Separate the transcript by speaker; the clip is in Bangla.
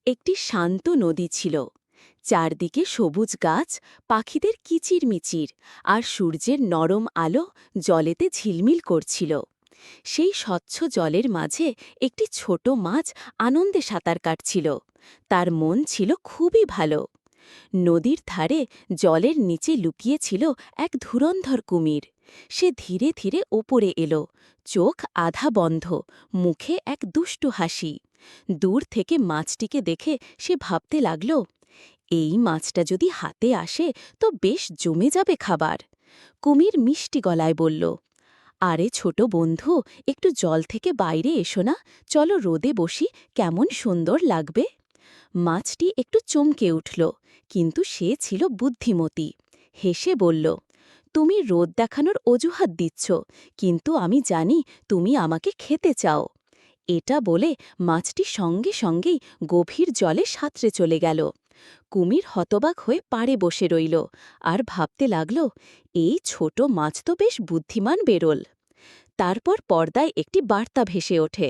Speaker 1: একটি শান্ত নদী ছিল। চারদিকে সবুজ গাছ, পাখিদের কিচিরমিচির, আর সূর্যের নরম আলো জলেতে ঝিলমিল করছিল। সেই স্বচ্ছ জলের মাঝে একটি ছোট মাছ আনন্দে সাঁতার কাটছিল। তার মন ছিল খুবই ভালো। নদীর ধারে জলের নিচে লুকিয়েছিল এক ধুরন্ধর কুমির। সে ধীরে ধীরে ওপরে এলো, চোখ আধা বন্ধ, মুখে এক দুষ্টু হাসি। দূর থেকে মাছটিকে দেখে সে ভাবতে লাগল, এই মাছটা যদি হাতে আসে তো বেশ জমে যাবে খাবার। কুমির মিষ্টি গলায় বলল, আরে ছোট বন্ধু, একটু জল থেকে বাইরে এসো না, চলো রোদে বসি, কেমন সুন্দর লাগবে। মাছটি একটু চমকে উঠল, কিন্তু সে ছিল বুদ্ধিমতী। হেসে বলল, তুমি রোদ দেখানোর অজুহাত দিচ্ছ, কিন্তু আমি জানি তুমি আমাকে খেতে চাও। এটা বলে মাছটি সঙ্গে সঙ্গেই গভীর জলে সাঁতরে চলে গেল। কুমির হতবাক হয়ে পাড়ে বসে রইল আর ভাবতে লাগল, এই ছোট মাছ তো বেশ বুদ্ধিমান বেরোল। তারপর পর্দায় একটি বার্তা ভেসে ওঠে।